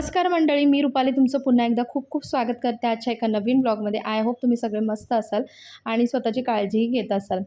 नमस्कार मंडळी, मी रुपाली तुमचं पुन्हा एकदा खूप खूप स्वागत करते आजच्या एका नवीन ब्लॉगमध्ये. आय होप तुम्ही सगळे मस्त असाल आणि स्वतःची काळजीही घेत असाल.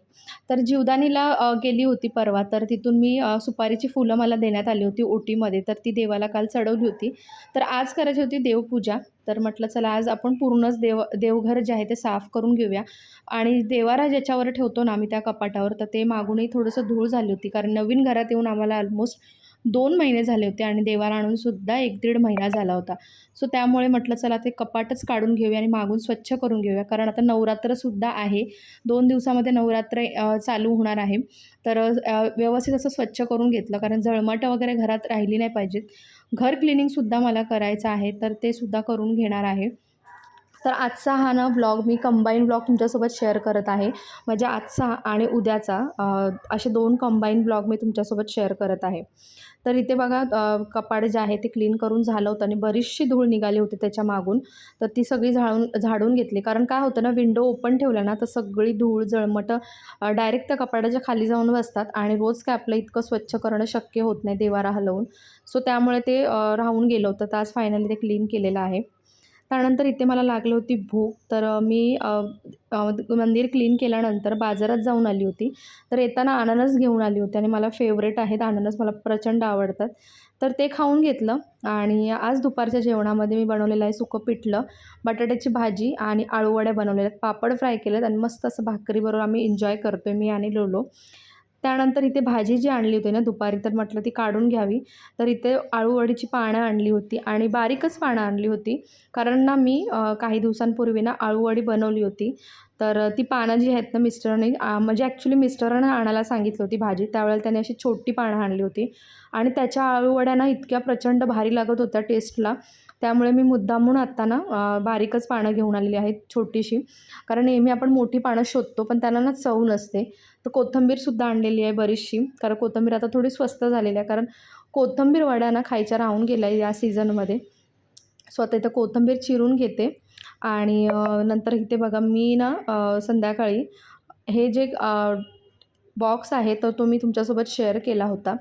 तर जीवदानीला गेली होती परवा, तर तिथून मी सुपारीची फुलं मला देण्यात आली होती ओटीमध्ये, तर ती देवाला काल चढवली होती. तर आज करायची होती देवपूजा. तर म्हटलं चला आज आपण पूर्णच देवघर जे आहे ते साफ करून घेऊया. आणि देवारा ज्याच्यावर ठेवतो ना आम्ही त्या कपाटावर, तर ते मागूनही थोडंसं धूळ झाली होती, कारण नवीन घरात येऊन आम्हाला ऑलमोस्ट 2 महिने झाले होते आणि देवारा आणूनसुद्धा 1-1.5 महिना झाला होता. सो त्यामुळे म्हटलं चला ते कपाटच काढून घेऊया आणि मागून स्वच्छ करून घेऊया, कारण आता नवरात्रसुद्धा आहे. 2 दिवसामध्ये नवरात्र चालू होणार आहे. तर व्यवस्थित असं स्वच्छ करून घेतलं, कारण झळमाटं वगैरे घरात राहिली नाही पाहिजेत. घर क्लिनिंगसुद्धा मला करायचं आहे, तर ते सुद्धा करून घेणार आहे. तर आजचा हा ना ब्लॉग मी कंबाईन ब्लॉग तुमच्यासोबत शेअर करत आहे. म्हणजे आजचा आणि उद्याचा असे 2 कंबाईन ब्लॉग मी तुमच्यासोबत शेअर करत आहे. तर इथे बघा कपाट जे आहे ते क्लीन करून झालं होतं आणि बरीचशी धूळ निघाली होती त्याच्या मागून. तर ती सगळी झाडून घेतली. कारण काय होतं ना, विंडो ओपन ठेवला ना तर सगळी धूळ जळमटं डायरेक्ट त्या कपाटाच्या खाली जाऊन बसतात आणि रोज काय आपलं इतकं स्वच्छ करणं शक्य होत नाही देवारा हलवून. सो त्यामुळे ते राहून गेलं होतं. तर आज फायनली ते क्लीन केलेलं आहे. त्यानंतर इथे मला लागली होती भूक, तर मी मंदिर क्लीन केल्यानंतर बाजारात जाऊन आली होती. तर येताना अननस घेऊन आली होती आणि मला फेवरेट आहेत अननस, मला प्रचंड आवडतात. तर ते खाऊन घेतलं आणि आज दुपारच्या जेवणामध्ये मी बनवलेलं आहे सुकं पिठलं, बटाट्याची भाजी आणि आळूवड्या बनवलेल्या आहेत, पापड फ्राय केलेत आणि मस्त असं भाकरीबरोबर आम्ही एन्जॉय करतो आहे मी आणि लोलो. त्यानंतर इथे भाजी जी आणली होती ना दुपारी, तर म्हटलं ती काढून घ्यावी. तर इथे आळूवडीची पानं आणली होती आणि बारीकच पानं आणली होती, कारण ना मी काही दिवसांपूर्वी ना आळूवडी बनवली होती. तर ती पानं जी आहेत ना मिस्टरांनी म्हणजे ॲक्च्युली मिस्टरांना आणायला सांगितली होती भाजी, त्यावेळेला त्याने अशी छोटी पानं आणली होती आणि त्याच्या आळूवड्या ना इतक्या प्रचंड भारी लागत होत्या टेस्टला. त्यामुळे मी मुद्दामून आत्ता ना बारीकच पानं घेऊन आलेली आहेत छोटीशी, कारण नेहमी आपण मोठी पानं शोधतो पण त्यांना ना चव नसते. तर कोथिंबीरसुद्धा आणलेली आहे बरीचशी, कारण कोथिंबीर आता थोडी स्वस्त झालेली आहे, कारण कोथिंबीर वड्या ना खायच्या राहून गेल्या या सीझनमध्ये. सो आता इथं कोथिंबीर चिरून घेते आणि नंतर इथे बघा मी ना संध्याकाळी हे जे बॉक्स आहे तर तो मी तुमच्यासोबत शेअर केला होता.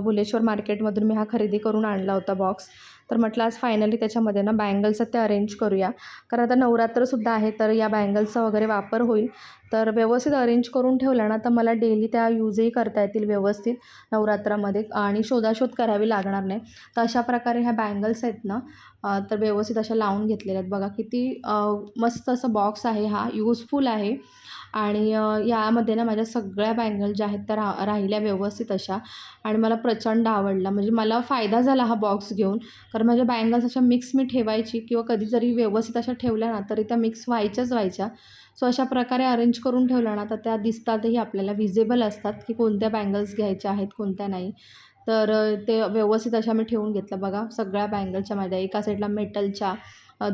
भुलेश्वर मार्केटमधून मी हा खरेदी करून आणला होता बॉक्स. तर म्हटलं आज फायनली त्याच्यामध्ये ना बँगल्सचं ते अरेंज करूया, कारण आता नवरात्रसुद्धा आहे तर या बँगल्सचा वगैरे वापर होईल. तर व्यवस्थित अरेंज करून ठेवल्या ना तर मला डेली त्या यूजही करता येतील व्यवस्थित नवरात्रामध्ये आणि शोधाशोध करावी लागणार नाही. तर अशा प्रकारे ह्या बँगल्स आहेत ना तर व्यवस्थित अशा लावून घेतलेल्या आहेत. बघा किती मस्त असं बॉक्स आहे, हा यूजफुल आहे. आणि यामध्ये ना माझ्या सगळ्या बँगल ज्या आहेत त्या राहिल्या व्यवस्थित अशा आणि मला प्रचंड आवडला. म्हणजे मला फायदा झाला हा बॉक्स घेऊन, कारण माझ्या बँगल्स अशा मिक्स मी ठेवायची किंवा कधी जरी व्यवस्थित अशा ठेवल्या ना तरी त्या मिक्स व्हायच्या. सो अशा प्रकारे अरेंज करून ठेवल्या ना तर त्या दिसतातही आपल्याला, विजेबल असतात की कोणत्या बँगल्स घ्यायच्या आहेत कोणत्या नाही. तर ते व्यवस्थित अशा मी ठेवून घेतलं. बघा सगळ्या बँगलच्या माझ्या एका साईडला मेटलच्या,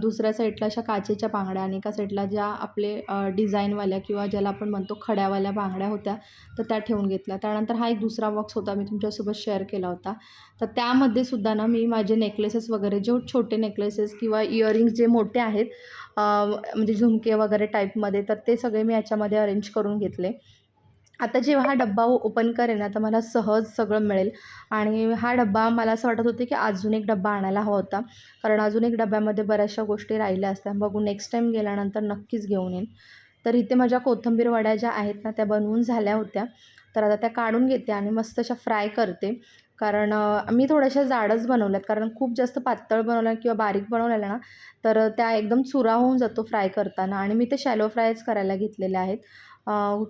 दुसऱ्या साईडला अशा काचेच्या बांगड्या आणि एका साईडला ज्या आपले डिझाईनवाल्या किंवा ज्याला आपण म्हणतो खड्यावाल्या बांगड्या होत्या, तर त्या ठेवून घेतल्या. त्यानंतर हा एक दुसरा बॉक्स होता, मी तुमच्यासोबत शेअर केला होता. तर त्यामध्ये सुद्धा ना मी माझे नेकलेसेस वगैरे, जे छोटे नेकलेसेस किंवा इयरिंग्स जे मोठे आहेत म्हणजे झुमके वगैरे टाईपमध्ये, तर ते सगळे मी याच्यामध्ये अरेंज करून घेतले. आता जेव्हा हा डब्बा ओपन करेन ना तर मला सहज सगळं मिळेल. आणि हा डब्बा मला असं वाटत होते की अजून एक डब्बा आणायला हवा होता, कारण अजून एक डब्यामध्ये बऱ्याचशा गोष्टी राहिल्या असत्या. बघू नेक्स्ट टाईम गेल्यानंतर नक्कीच घेऊन येईन. तर इथे माझ्या कोथिंबीर वड्या ज्या आहेत ना त्या बनवून झाल्या होत्या, तर आता त्या काढून घेते आणि मस्त अशा फ्राय करते. कारण मी थोड्याशा जाडच बनवल्यात, कारण खूप जास्त पातळ बनवल्या किंवा बारीक बनवलेल्या ना तर त्या एकदम चुरा होऊन जातो फ्राय करताना, आणि मी ते शॅलो फ्रायच करायला घेतलेल्या आहेत.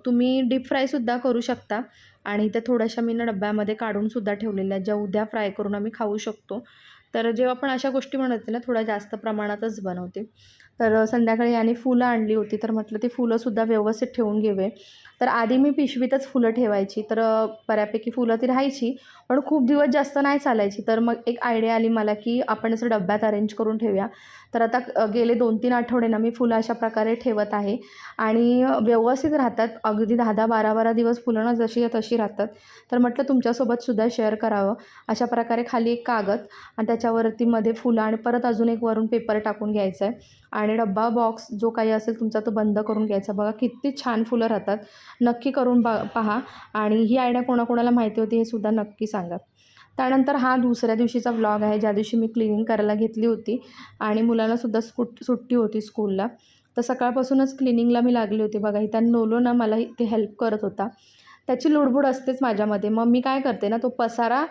तुम्ही डीप फ्रायसुद्धा करू शकता आणि त्या थोड्याशा मी ना डब्यामध्ये काढूनसुद्धा ठेवलेल्या आहेत, ज्या उद्या फ्राय करून आम्ही खाऊ शकतो. तर जेव्हा पण अशा गोष्टी बनवते ना थोड्या जास्त प्रमाणातच बनवते. तर संध्याकाळी आणि फुलं आणली होती, तर म्हटलं ती फुलंसुद्धा व्यवस्थित ठेवून घेऊया. तर आधी मी पिशवीतच फुलं ठेवायची, तर बऱ्यापैकी फुलं ती राहायची, पण खूप दिवस जास्त नाही चालायची. तर मग एक आयडिया आली मला की आपण असं डब्यात अरेंज करून ठेवूया. तर आता गेले 2-3 आठवडे ना मी फुलं अशा प्रकारे ठेवत आहे आणि व्यवस्थित राहतात. अगदी 10-10, 12-12 दिवस फुलं ना जशी आहे तशी राहतात. तर म्हटलं तुमच्यासोबतसुद्धा शेअर करावं. अशा प्रकारे खाली एक कागद आणि त्याच्यावरती मध्ये फुलं आणि परत अजून एक वरून पेपर टाकून घ्यायचं आहे आणि डब्बा बॉक्स जो काही असेल तुमचा तो बंद करून घ्यायचा. बघा किती छान फुलं राहतात. नक्की करून पहा आणि ही आयडिया कोणाकोणाला माहिती होती हे सुद्धा नक्की सांगा. त्यानंतर हा दुसऱ्या दिवशीचा व्लॉग आहे, ज्या दिवशी मी क्लिनिंग करायला घेतली होती आणि मुलांनासुद्धा सुट्टी होती स्कूलला. तर सकाळपासूनच क्लिनिंगला मी लागली होती. बघा इथं नोलो ना मला इथे हेल्प करत होता. त्याची लुडबुड असतेच माझ्यामध्ये. मग मी काय करते ना, तो पसारा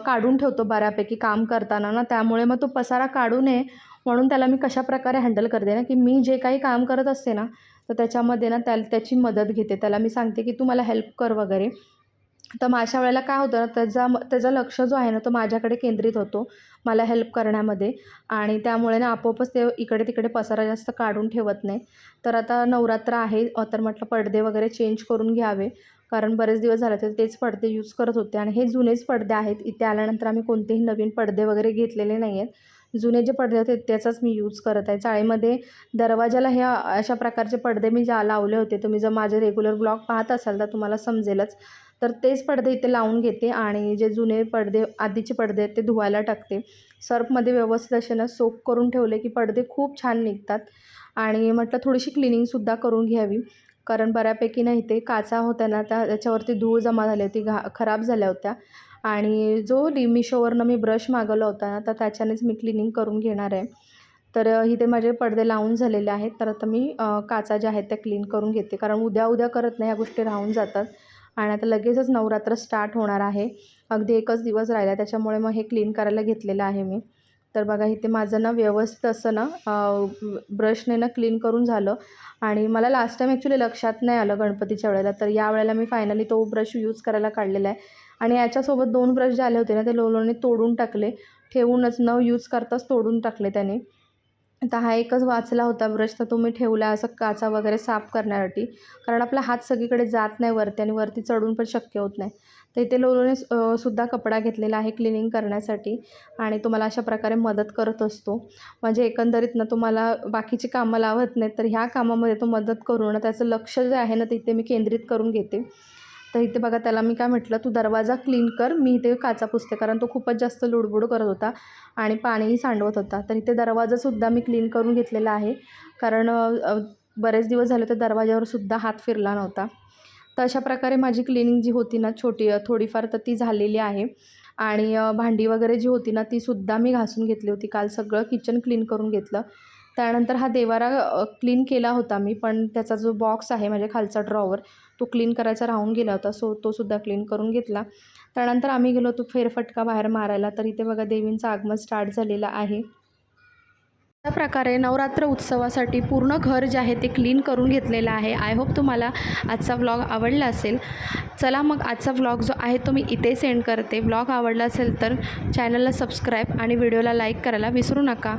काढून ठेवतो बऱ्यापैकी काम करताना ना, त्यामुळे मग तो पसारा काढू नये म्हणून त्याला मी कशाप्रकारे हँडल करते ना, की मी जे काही काम करत असते ना, तर त्याच्यामध्ये ना त्याची मदत घेते. त्याला मी सांगते की तू मला हेल्प कर वगैरे. तर मग अशा वेळेला काय होतं ना, त्याचा लक्ष जो आहे ना, तो माझ्याकडे केंद्रित होतो मला हेल्प करण्यामध्ये आणि त्यामुळे ना आपोआपच ते इकडे-तिकडे पसारा जास्त काढून ठेवत नाही. तर आता नवरात्र आहे, तर म्हटलं पडदे वगैरे चेंज करून घ्यावे. कारण बरेच दिवस झाले तर तेच पडदे यूज करत होते आणि हे जुनेच पडदे आहेत. इथे आल्यानंतर आम्ही कोणतेही नवीन पडदे वगैरे घेतलेले नाही आहेत. जुने जे पडदे होते त्याचाच मी यूज करत आहे. चाळीमध्ये दरवाजाला ह्या अशा प्रकारचे पडदे मी लावले होते. तुम्ही जर माझे रेग्युलर ब्लॉग पाहत असाल तर तुम्हाला समजेलच. तर तेच पडदे इथे लावून घेते आणि जे जुने पडदे आधीचे पडदे आहेत ते धुवायला टाकते. सर्फमध्ये व्यवस्थित असे ना सोक करून ठेवले की पडदे खूप छान निघतात आणि म्हटलं थोडीशी क्लिनिंगसुद्धा करून घ्यावी. कारण बऱ्यापैकी ना इथे काचा होत्या ना त्याच्यावरती धूळ जमा झाली होती, खराब झाल्या होत्या आणि जो मिशोवरनं मी ब्रश मागवला होता ना, तर त्याच्यानेच मी क्लिनिंग करून घेणार आहे. तर इथे माझे पडदे लावून झालेले आहेत. तर आता मी काचा ज्या आहेत त्या क्लीन करून घेते. कारण उद्या करत नाही, ह्या गोष्टी राहून जातात आणि आता लगेचच नवरात्र स्टार्ट होणार आहे. अगदी एकच दिवस राहिला त्याच्यामुळे मग हे क्लीन करायला घेतलेलं आहे मी. तर बघा इथे माझं ना व्यवस्थित असं ना ब्रशने ना क्लीन करून झालं आणि मला लास्ट टाईम ॲक्च्युली लक्षात नाही आलं गणपतीच्या वेळेला. तर यावेळेला मी फायनली तो ब्रश यूज करायला काढलेला आहे आणि याच्यासोबत 2 ब्रश जे आले होते ना, ते लोलोने तोडून टाकले. ठेवूनच न यूज करताच तोडून टाकले त्याने. आता हा एकच वाचला होता ब्रश, तर तो मी ठेवला असं काचा वगैरे साफ करण्यासाठी. कारण आपला हात सगळीकडे जात नाही वरती आणि वरती चढून पण शक्य होत नाही. तर इथे लोलोने सुद्धा कपडा घेतलेला आहे क्लिनिंग करण्यासाठी आणि तो मला अशा प्रकारे मदत करत असतो. म्हणजे एकंदरीत ना तो मला बाकीची कामं लावत नाही, तर ह्या कामामध्ये तो मदत करून त्याचं लक्ष जे आहे ना, ते इथे मी केंद्रित करून घेते. तर इथे बघा त्याला मी काय म्हटलं, "तू दरवाजा क्लीन कर, मी इथे काचा पुसते." कारण तो खूपच जास्त लुडबुड करत होता आणि पाणीही सांडवत होता. तर इथे दरवाजासुद्धा मी क्लीन करून घेतलेला आहे. कारण बरेच दिवस झाले तर दरवाजावर सुद्धा हात फिरला नव्हता. तर अशा प्रकारे माझी क्लिनिंग जी होती ना थोडीफार तर ती झालेली आहे आणि भांडी वगैरे जी होती ना तीसुद्धा मी घासून घेतली होती. काल सगळं किचन क्लीन करून घेतलं. त्यानंतर हा देवारा क्लीन केला होता मी, पण त्याचा जो बॉक्स आहे माझ्या खालचा ड्रॉवर तो क्लीन करायचा राहून गेला होता. सो तो सुद्धा क्लीन करून घेतला. त्यानंतर आम्ही गेलो होतो फेरफटका बाहेर मारायला. तर इथे बघा देवींचं आगमन स्टार्ट झालेलं आहे. अशा प्रकारे नवरात्र उत्सवासाठी पूर्ण घर जे आहे ते क्लीन करून घेतलेलं आहे. आय होप तुम्हाला आजचा व्लॉग आवडला असेल. चला मग आजचा व्लॉग जो आहे तो मी इथे सेंड करते. व्लॉग आवडला असेल तर चॅनलला सबस्क्राईब आणि व्हिडिओला लाईक करायला विसरू नका.